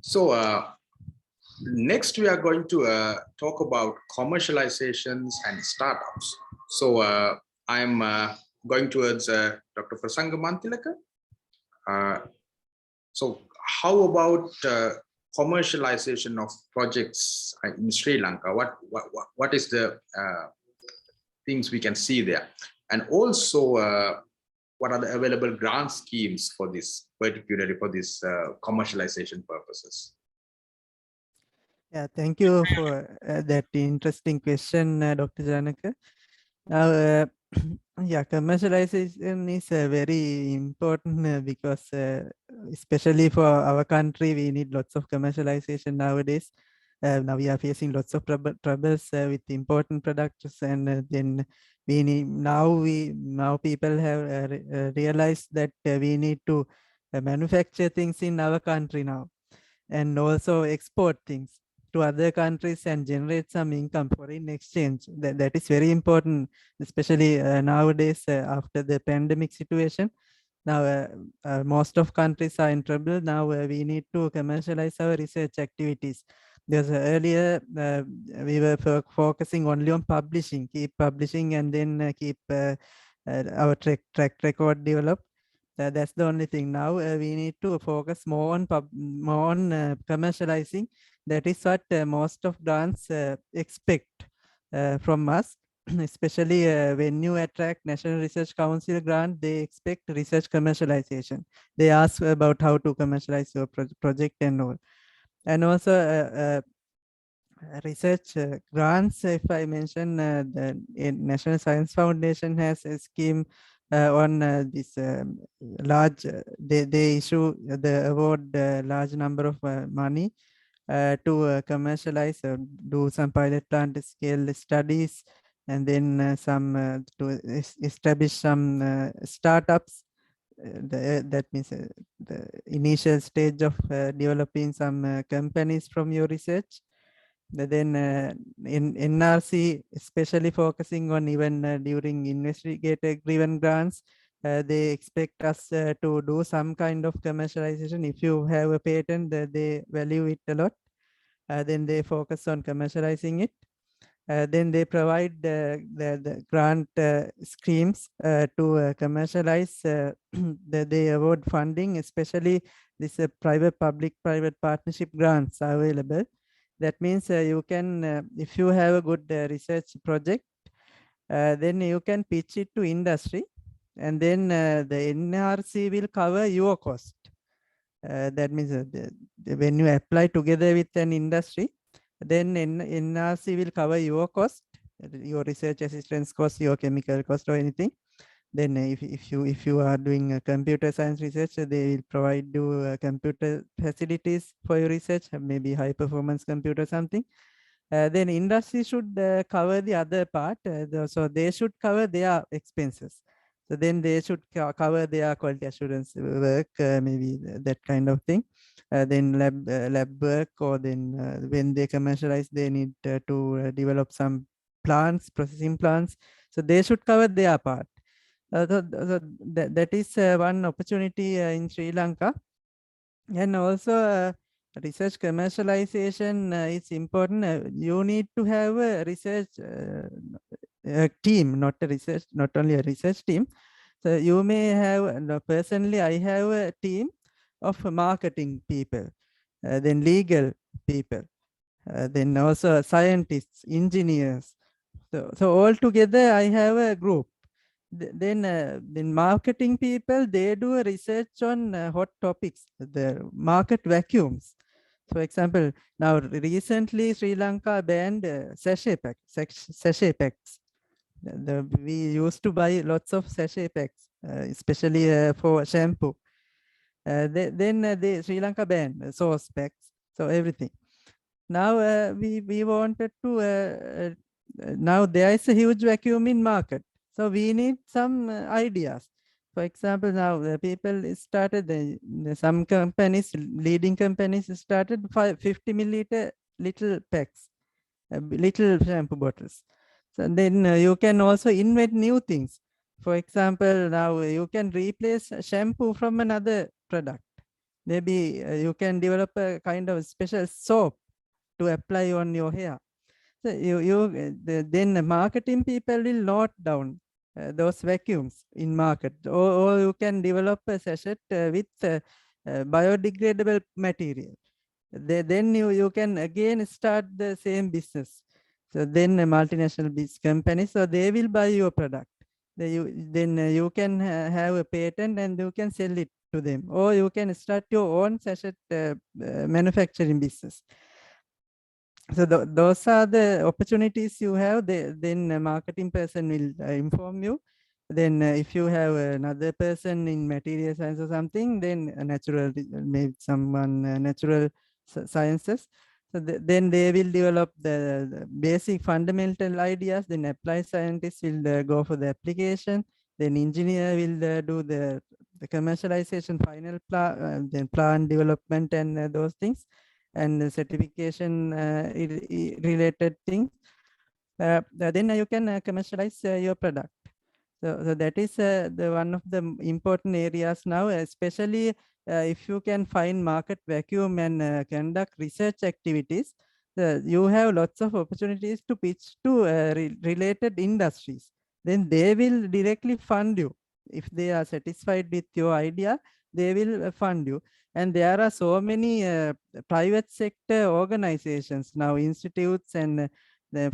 So next we are going to talk about commercializations and startups. So I'm going towards Dr. Prasanga Mantilaka. So how about commercialization of projects in Sri Lanka? What is the things we can see there? And also, what are the available grant schemes for this, particularly for this commercialization purposes? Yeah, thank you for that interesting question, Dr. Janaka. Now, yeah, commercialization is very important because especially for our country, we need lots of commercialization nowadays. Now we are facing lots of troubles with important products, and then we need now people have realized that we need to manufacture things in our country now, and also export things to other countries and generate some income, foreign exchange. That is very important, especially nowadays after the pandemic situation. Now most of countries are in trouble. Now we need to commercialize our research activities, because earlier we were focusing only on publishing, keep publishing, and then keep our track record developed. That's the only thing. Now we need to focus more on commercializing. That is what most of grants expect from us. Especially when you attract National Research Council grant, they expect research commercialization. They ask about how to commercialize your project and all. And also research grants, if I mention, the National Science Foundation has a scheme on this large, they issue the award large number of money to commercialize, do some pilot plant scale studies, and then to establish some startups. That means the initial stage of developing some companies from your research. Then in NRC, especially focusing on even during investigator-driven grants, they expect us to do some kind of commercialization. If you have a patent, they value it a lot. Then they focus on commercializing it. Then they provide the grant schemes to commercialize. They award funding, especially this public-private partnership grants are available. That means you can, if you have a good research project, then you can pitch it to industry, and then the NRC will cover your cost. That means when you apply together with an industry, then NRC will cover your cost, your research assistance cost, your chemical cost, or anything. Then if you are doing computer science research, they will provide you computer facilities for your research, maybe high performance computer something. Then industry should cover the other part. So they should cover their expenses. So then they should cover their quality assurance work, maybe that kind of thing. Then lab work, or then when they commercialize, they need to develop some plants, processing plants. So they should cover their part. That is one opportunity in Sri Lanka. And also research commercialization is important. You need to have a research team, not only a research team. So you may have, personally, I have a team of marketing people, then legal people, then also scientists, engineers. So all together, I have a group. Then marketing people, they do a research on hot topics, the market vacuums. For example, now recently Sri Lanka banned sachet packs. We used to buy lots of sachet packs, especially for shampoo. Then Sri Lanka banned sauce packs, so everything. Now we wanted to, now there is a huge vacuum in market. So we need some ideas. For example, now the people started, some companies, leading companies started 50 milliliter little packs, little shampoo bottles. So then you can also invent new things. For example, now you can replace shampoo from another product. maybe you can develop a kind of special soap to apply on your hair. So then the marketing people will note down those vacuums in market, or you can develop a sachet with biodegradable material. Then you can again start the same business. So then a multinational business company, so they will buy your product. Then you can have a patent and you can sell it to them, or you can start your own sachet manufacturing business. So those are the opportunities you have. Then a marketing person will inform you. Then if you have another person in material science or something, then maybe someone natural sciences. So then they will develop the basic fundamental ideas. Then applied scientists will go for the application. Then engineer will do the commercialization, final plan, then plan development and those things, and the certification related things. Then you can commercialize your product. So that is the one of the important areas now, especially if you can find market vacuum and conduct research activities. You have lots of opportunities to pitch to related industries. Then they will directly fund you. If they are satisfied with your idea, they will fund you. And there are so many private sector organizations now, institutes, and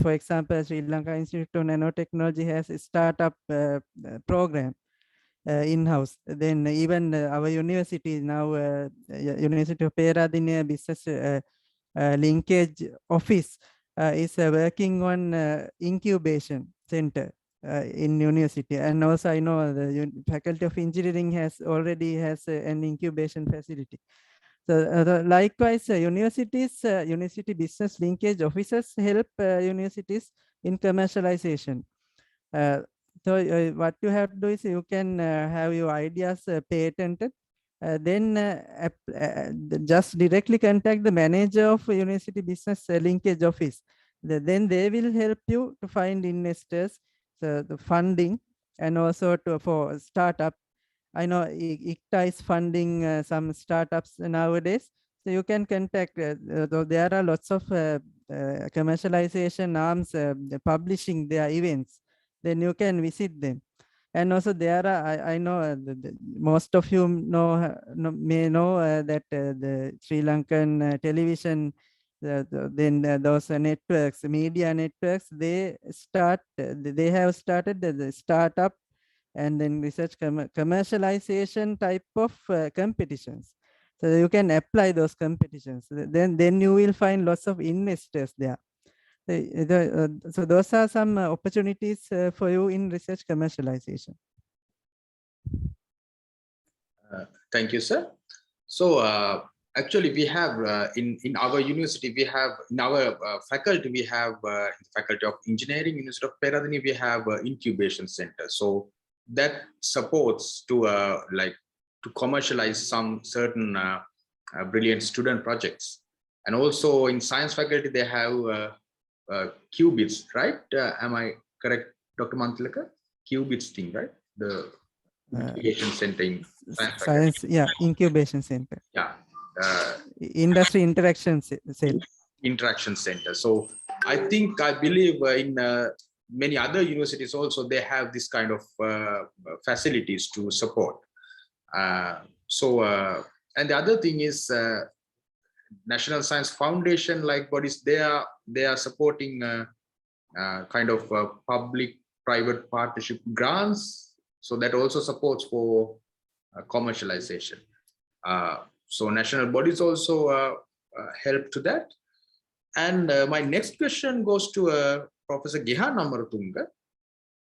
for example, Sri Lanka Institute of Nanotechnology has a startup program in-house. Then even our university now, University of Peradeniya Business Linkage Office is working on incubation center in university. And also I know the Faculty of Engineering already has an incubation facility. So likewise, universities, university business linkage officers help universities in commercialization. So what you have to do is you can have your ideas patented, then just directly contact the manager of university business linkage office. Then they will help you to find investors, the funding, and also for startup. I know ICTA is funding some startups nowadays. So you can contact, there are lots of commercialization arms publishing their events. Then you can visit them. And also there are, I know most of you may know that the Sri Lankan television, then those networks, media networks, they have started the startup and then research commercialization type of competitions. So you can apply those competitions. Then you will find lots of investors there. So those are some opportunities for you in research commercialization. Thank you, sir. So actually, we have in our university, we have in our faculty, we have Faculty of Engineering, University of Peradeniya, we have incubation center. So that supports to to commercialize some certain brilliant student projects. And also in science faculty, they have qubits, right? Am I correct, Dr. Mantilaka? Qubits thing, right? The incubation center in science, yeah, incubation center. Yeah. Industry interaction center. Interaction center. So I believe in many other universities also, they have this kind of facilities to support. And the other thing is National Science Foundation, like bodies, they are supporting kind of public-private partnership grants. So that also supports for commercialization. So national bodies also help to that. And my next question goes to Professor Gehan Amaratunga.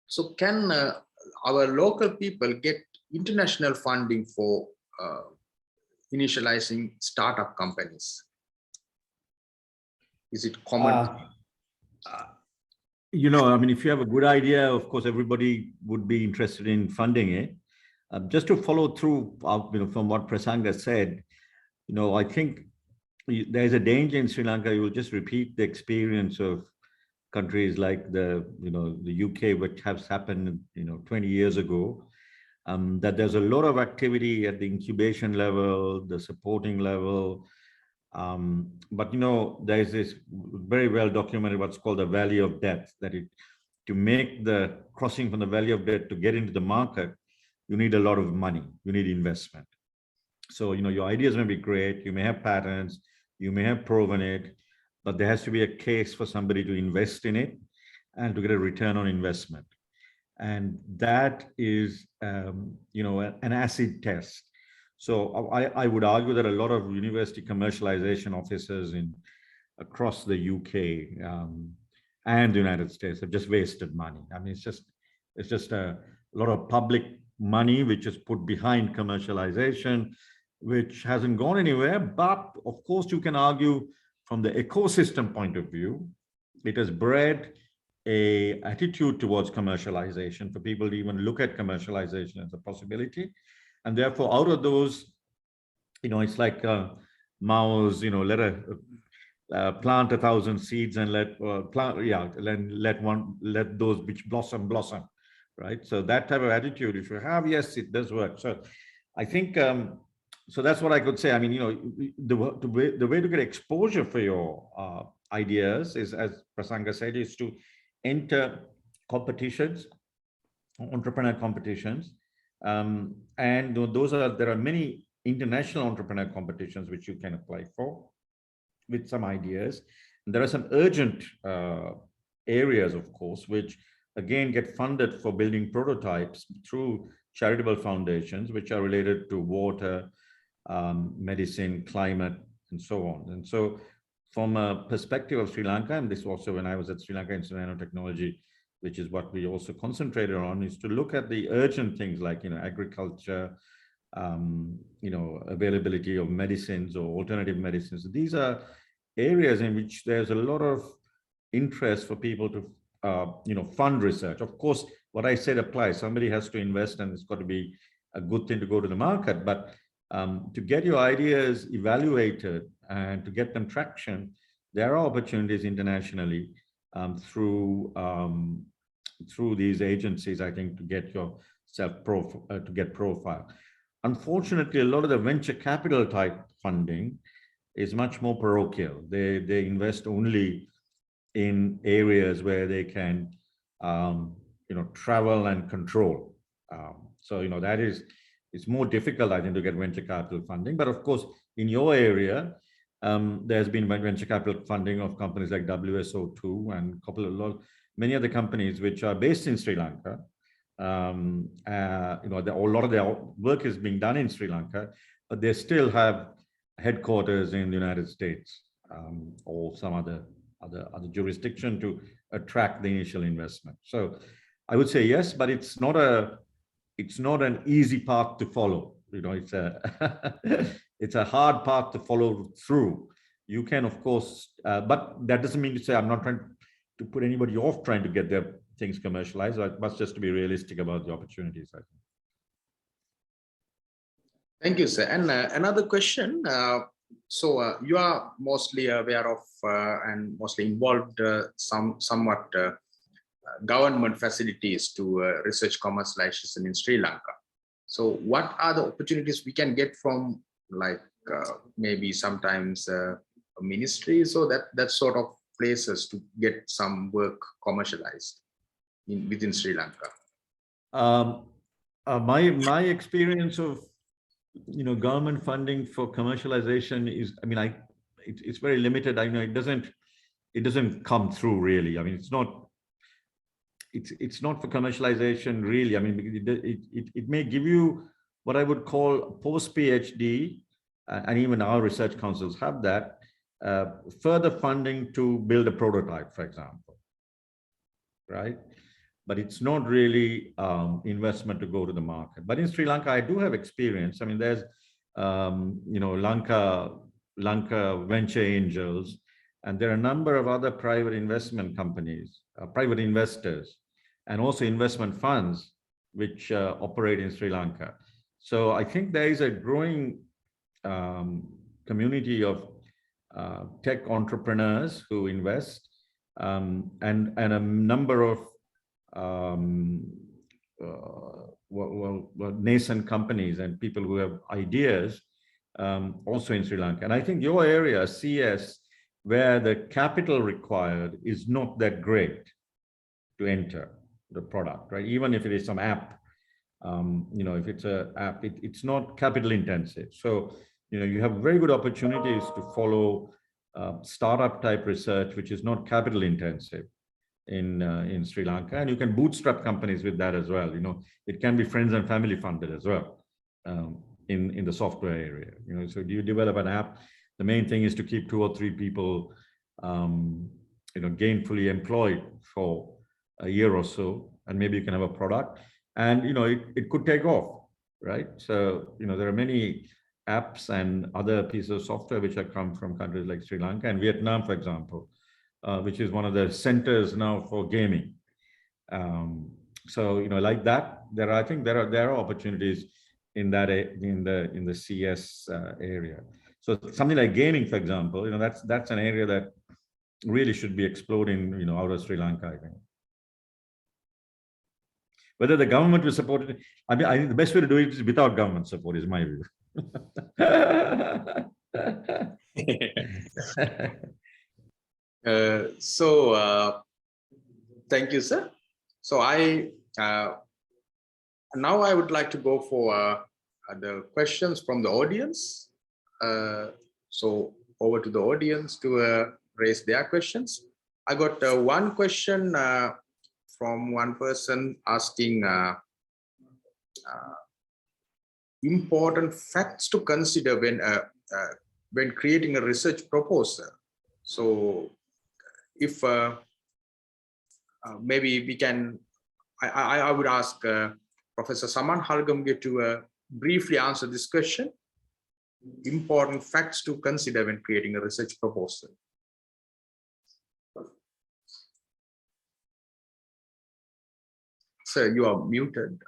So can our local people get international funding for initializing startup companies? Is it common? You know, I mean, if you have a good idea, of course, everybody would be interested in funding it. Just to follow through, from what Prasanga said, I think there's a danger in Sri Lanka. You will just repeat the experience of countries like the UK, which has happened, 20 years ago. that there's a lot of activity at the incubation level, the supporting level. But there is this very well documented what's called the valley of death, that to make the crossing from the valley of death to get into the market, you need a lot of money, you need investment. So, your ideas may be great, you may have patents, you may have proven it, but there has to be a case for somebody to invest in it and to get a return on investment. And that is, an acid test. So I would argue that a lot of university commercialization officers across the UK and the United States have just wasted money. I mean, it's just a lot of public money which is put behind commercialization, which hasn't gone anywhere. But of course, you can argue from the ecosystem point of view, it has bred an attitude towards commercialization for people to even look at commercialization as a possibility. And therefore, out of those, it's like Mao's, plant 1,000 seeds and let those which blossom, right? So that type of attitude, if you have, yes, it does work. So I think, so that's what I could say. I mean, the way to get exposure for your ideas is, as Prasanga said, is to enter competitions, entrepreneur competitions. And there are many international entrepreneur competitions which you can apply for with some ideas. And there are some urgent areas, of course, which again get funded for building prototypes through charitable foundations, which are related to water, medicine, climate, and so on. And so from a perspective of Sri Lanka, and this also when I was at Sri Lanka Institute of Nanotechnology, which is what we also concentrated on, is to look at the urgent things like, agriculture, availability of medicines or alternative medicines. These are areas in which there's a lot of interest for people to, fund research. Of course, what I said applies. Somebody has to invest, and it's got to be a good thing to go to the market. But to get your ideas evaluated and to get them traction, there are opportunities internationally through these agencies, I think, to get yourself to get profile. Unfortunately, a lot of the venture capital type funding is much more parochial. They invest only in areas where they can, travel and control. So that it's more difficult, I think, to get venture capital funding. But of course, in your area, there's been venture capital funding of companies like WSO2 and many other companies which are based in Sri Lanka. A lot of their work is being done in Sri Lanka, but they still have headquarters in the United States or some other jurisdiction to attract the initial investment. So I would say yes, but it's not an easy path to follow. It's a hard path to follow through. You can, of course, but that doesn't mean to say I'm not trying to put anybody off trying to get their things commercialized. It must just to be realistic about the opportunities, I think. Thank you, sir. And another question. So you are mostly aware of and mostly involved somewhat government facilities to research commercialization in Sri Lanka. So what are the opportunities we can get from, like maybe sometimes ministries or that sort of places to get some work commercialized within Sri Lanka? My experience of government funding for commercialization is, it's very limited. I know it doesn't come through really. I mean, it's not for commercialization really. I mean, it may give you what I would call post PhD, and even our research councils have that, further funding to build a prototype, for example, right? But it's not really investment to go to the market. But in Sri Lanka, I do have experience. I mean, there's, Lanka Venture Angels, and there are a number of other private investment companies, private investors, and also investment funds which operate in Sri Lanka. So I think there is a growing community of tech entrepreneurs who invest, and a number of nascent companies and people who have ideas also in Sri Lanka. And I think your area, CS, where the capital required is not that great to enter the product, right? Even if it is some app, if it's an app, it's not capital intensive. So, you have very good opportunities to follow startup type research, which is not capital intensive in Sri Lanka, and you can bootstrap companies with that as well. It can be friends and family funded as well in the software area. So do you develop an app? The main thing is to keep 2 or 3 people, gainfully employed for a year or so, and maybe you can have a product, and it could take off, right? So there are many apps and other pieces of software which have come from countries like Sri Lanka and Vietnam, for example, which is one of the centers now for gaming. So like that, I think there are opportunities in that in the CS area. So something like gaming, for example, that's an area that really should be exploding, out of Sri Lanka, I think. Whether the government will support it, I think the best way to do it is without government support, is my view. Thank you, sir. So now I would like to go for the questions from the audience. So over to the audience to raise their questions. I got one question from one person asking important facts to consider when creating a research proposal. So if maybe we can, I would ask Professor Saman Halgamuge to briefly answer this question. Important facts to consider when creating a research proposal. Sir, you are muted.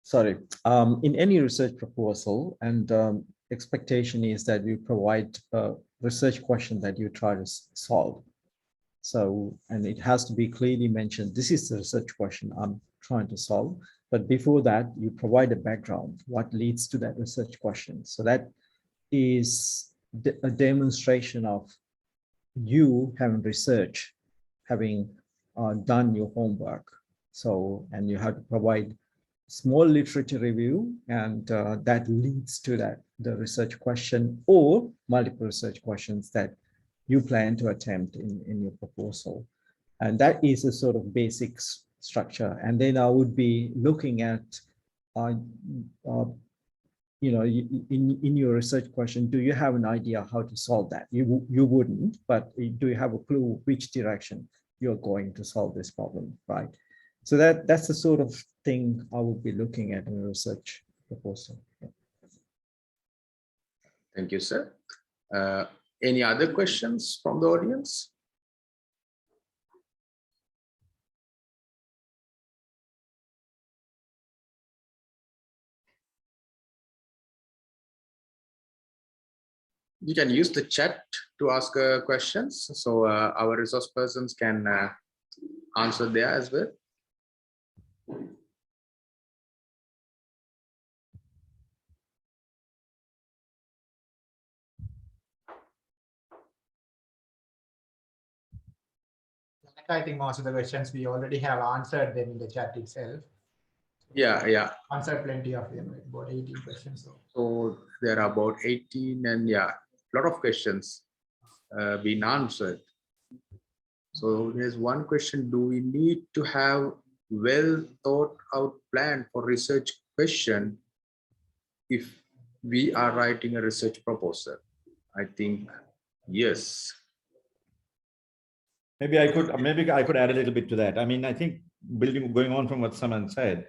Sorry. In any research proposal, and expectation is that you provide a research question that you try to solve. So, and it has to be clearly mentioned, this is the research question I'm trying to solve. But before that, you provide a background, what leads to that research question. So that is a demonstration of you having research, having done your homework. So, and you have to provide small literature review, and that leads to the research question or multiple research questions that you plan to attempt in your proposal. And that is a sort of basic structure. And then I would be looking at, in your research question, do you have an idea how to solve that? You wouldn't, but do you have a clue which direction you're going to solve this problem, right? So that's the sort of thing I would be looking at in a research proposal. Yeah. Thank you, sir. Any other questions from the audience? You can use the chat to ask questions, so our resource persons can answer there as well. I think most of the questions we already have answered them in the chat itself. Yeah. Answered plenty of them, like about 18 questions. So there are about 18, and a lot of questions been answered. So there's one question: do we need to have well thought out plan for research question if we are writing a research proposal? I think yes. Maybe I could add a little bit to that. I mean, I think going on from what Saman said,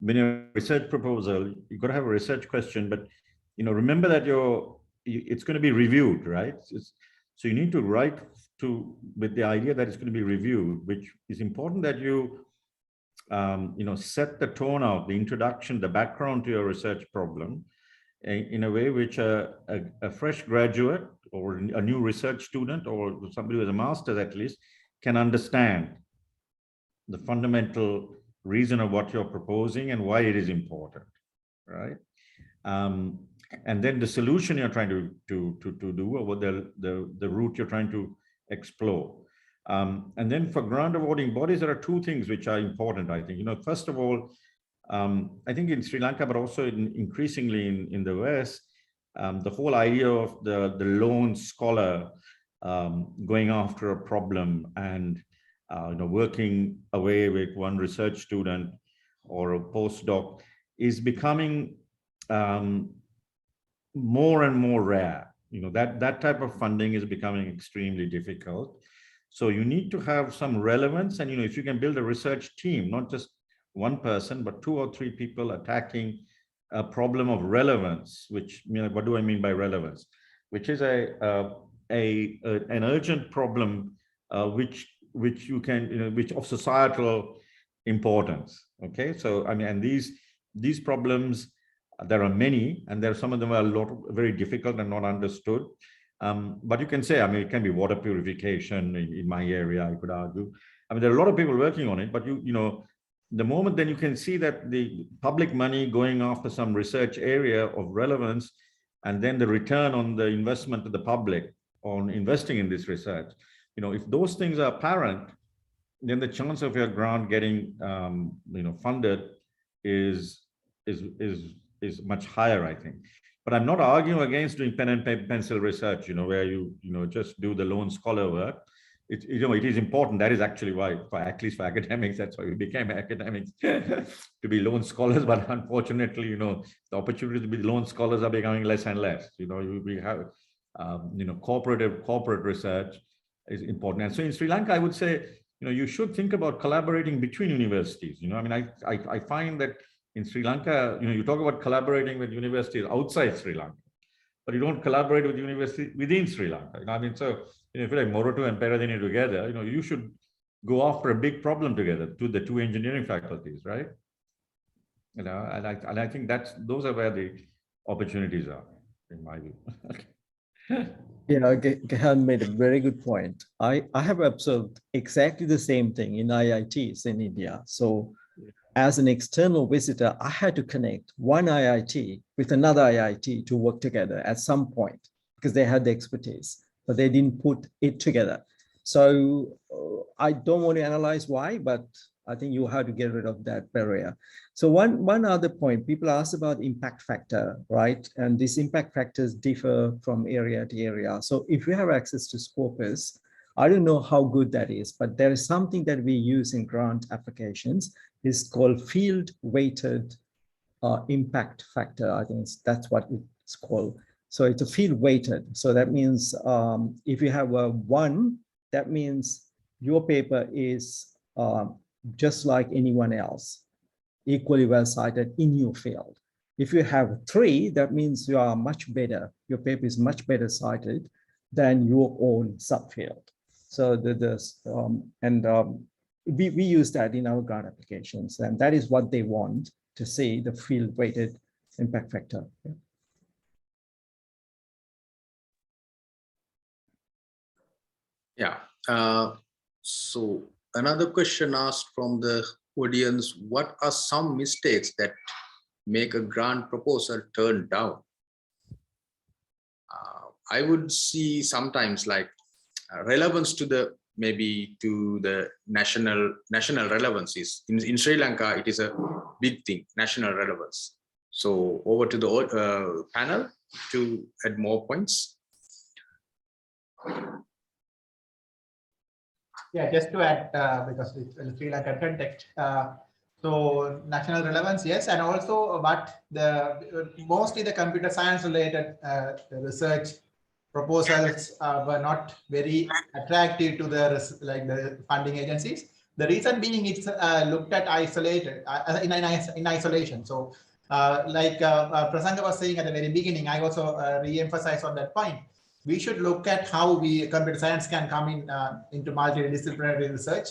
when you're a research proposal, you've got to have a research question, but remember that it's going to be reviewed, right? So you need to write with the idea that it's going to be reviewed, which is important that you set the tone out, the introduction, the background to your research problem in a way which a fresh graduate or a new research student or somebody with a master's at least can understand the fundamental reason of what you're proposing and why it is important, right? And then the solution you're trying to do, or the route you're trying to explore. And then for grant awarding bodies, there are two things which are important, I think. First of all, I think in Sri Lanka, but also increasingly in the West, the whole idea of the lone scholar going after a problem and working away with one research student or a postdoc is becoming more and more rare. That type of funding is becoming extremely difficult. So you need to have some relevance, and if you can build a research team, not just one person, but 2 or 3 people attacking a problem of relevance, which, what do I mean by relevance? Which is an urgent problem, which you can, which of societal importance. Okay, so I mean, and these problems, there are many, and there are some of them are very difficult and not understood. But you can say, I mean, it can be water purification in my area, I could argue. I mean, there are a lot of people working on it, but the moment then you can see that the public money going after some research area of relevance, and then the return on the investment to the public on investing in this research, if those things are apparent, then the chance of your grant getting funded is much higher, I think. But I'm not arguing against doing pen and pencil research, where you just do the lone scholar work. It is important. That is actually why, at least for academics, that's why we became academics, to be lone scholars. But unfortunately, the opportunities to be lone scholars are becoming less and less. We have, corporate research is important. And so in Sri Lanka, I would say, you should think about collaborating between universities. I mean, I find that in Sri Lanka, you talk about collaborating with universities outside Sri Lanka, but you don't collaborate with universities within Sri Lanka. I mean, so if you're like Moderator and Peradeniya together, you should go after a big problem together to the 2 engineering faculties, right? And I think those are where the opportunities are, in my view. Gehan made a very good point. I have observed exactly the same thing in IITs in India. So as an external visitor, I had to connect one IIT with another IIT to work together at some point because they had the expertise, but they didn't put it together. So I don't want to analyze why, but I think you have to get rid of that barrier. So one other point, people ask about impact factor, right? And these impact factors differ from area to area. So if you have access to Scopus, I don't know how good that is, but there is something that we use in grant applications. It's called field weighted impact factor. I think that's what it's called. So it's a field weighted. So that means if you have a 1, that means your paper is just like anyone else, equally well cited in your field. If you have 3, that means you are much better. Your paper is much better cited than your own subfield. So we use that in our grant applications, and that is what they want to see, the field weighted impact factor. Yeah. So another question asked from the audience: what are some mistakes that make a grant proposal turn down? I would see sometimes like relevance to the national relevances. In Sri Lanka, it is a big thing, national relevance. So over to the panel to add more points. Yeah, just to add, because it's in Sri Lanka context. So national relevance, yes, and also but mostly the computer science related research proposals were not very attractive to the funding agencies. The reason being it's looked at isolated in isolation. So like Prasanga was saying at the very beginning, I also re-emphasize on that point. We should look at how computer science can come into multidisciplinary research,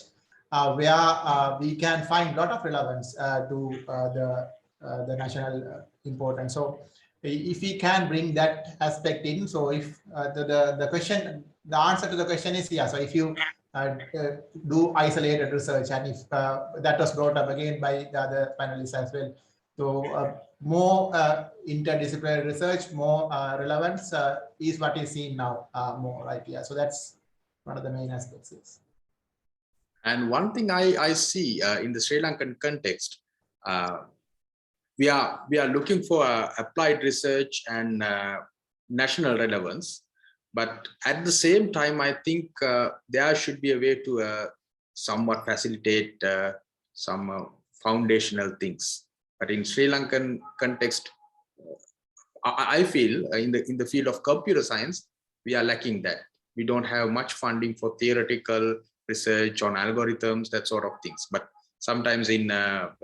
where we can find a lot of relevance to the national importance. So if we can bring that aspect in, so if the answer to the question is yeah. So if you do isolated research, and if that was brought up again by the other panelists as well. So more interdisciplinary research, more relevance is what is seen now more, right? Yeah, so that's one of the main aspects. Is. And one thing I see in the Sri Lankan context, we are looking for applied research and national relevance, but at the same time, I think there should be a way to somewhat facilitate some foundational things. But in Sri Lankan context, I feel in the field of computer science, we are lacking that. We don't have much funding for theoretical research on algorithms, that sort of things. But sometimes in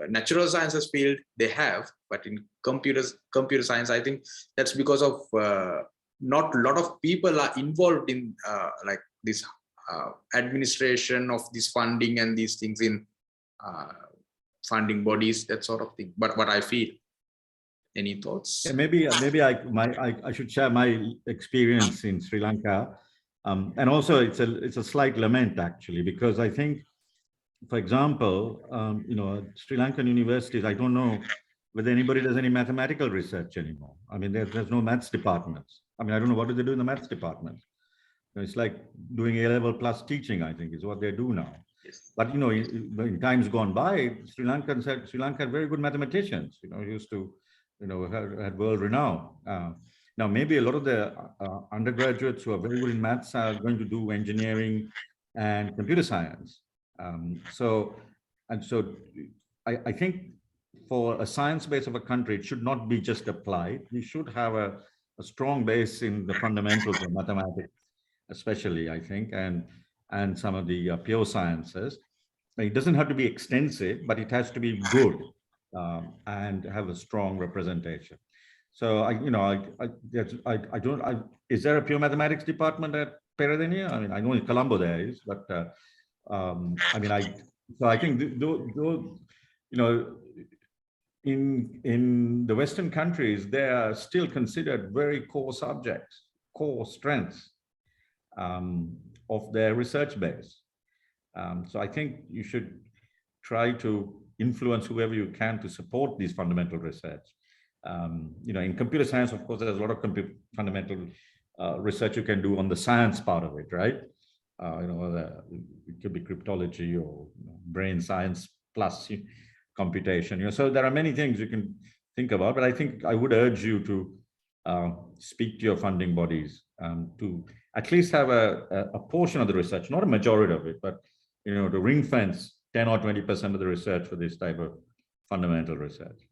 natural sciences field, they have, but in computer science, I think that's because of not a lot of people are involved in like this administration of this funding and these things in funding bodies, that sort of thing. But what I feel. Any thoughts? Yeah, maybe I should share my experience in Sri Lanka, and also it's a slight lament actually, because I think, for example, you know, Sri Lankan universities, I don't know whether anybody does any mathematical research anymore. I mean, there's no maths departments. I mean, I don't know what do they do in the maths department. It's like doing A-level plus teaching, I think, is what they do now. Yes. But you know, in times gone by, Sri Lanka had very good mathematicians. You know, used to. You know, had world renown. Now, maybe a lot of the undergraduates who are very good in maths are going to do engineering and computer science. So I think for a science base of a country, it should not be just applied. We should have a strong base in the fundamentals of mathematics, especially, I think, and some of the pure sciences. It doesn't have to be extensive, but it has to be good. And have a strong representation. So is there a pure mathematics department at Peradeniya? I mean, I know in Colombo there is, but I mean, I think you know, in the Western countries, they are still considered very core subjects, core strengths of their research base. So I think you should try to influence whoever you can to support these fundamental research. You know, in computer science, of course, there's a lot of fundamental research you can do on the science part of it, right? You know, it could be cryptology or brain science plus computation. You know, so there are many things you can think about, but I think I would urge you to speak to your funding bodies to at least have a portion of the research, not a majority of it, but you know, to ring fence 10 or 20% of the research for this type of fundamental research.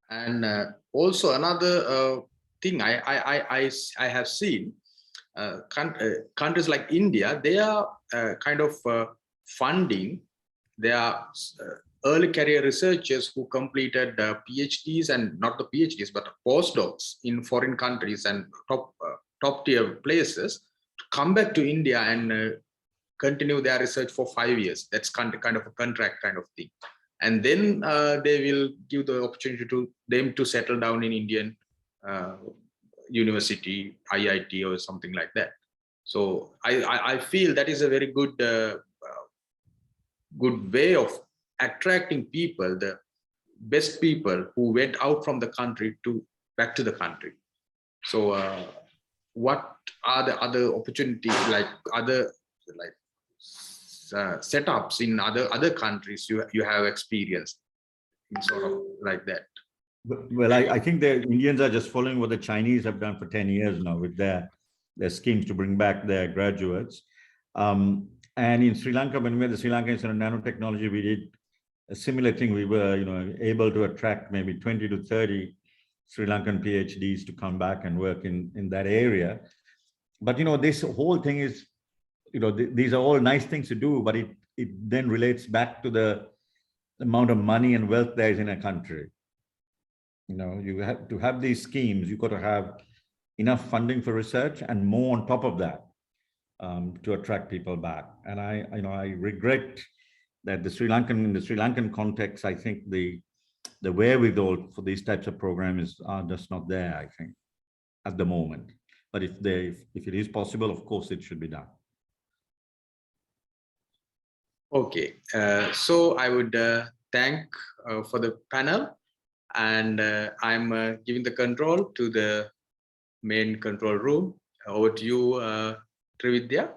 And also another thing I have seen, countries like India, they are kind of funding their early career researchers who completed PhDs, and not the PhDs, but postdocs in foreign countries and top tier places to come back to India and continue their research for 5 years. That's kind of a contract kind of thing. And then they will give the opportunity to them to settle down in Indian university, IIT or something like that. So I feel that is a very good good way of attracting people, the best people who went out from the country to back to the country. So what are the other opportunities, like other setups in other countries you have experienced in sort of like that? Well, I think the Indians are just following what the Chinese have done for 10 years now with their schemes to bring back their graduates. And in Sri Lanka, when we had the Sri Lanka Institute of Nanotechnology, we did a similar thing. We were, you know, able to attract maybe 20 to 30 Sri Lankan PhDs to come back and work in that area. But, you know, this whole thing is, you know, these are all nice things to do, but it then relates back to the amount of money and wealth there is in a country. You know, you have to have these schemes, you've got to have enough funding for research and more on top of that to attract people back. And I regret that in the Sri Lankan context, I think the wherewithal for these types of programs are just not there, I think, at the moment. But if it is possible, of course, it should be done. Okay, so I would thank for the panel, and I'm giving the control to the main control room. Over to you, Trividya.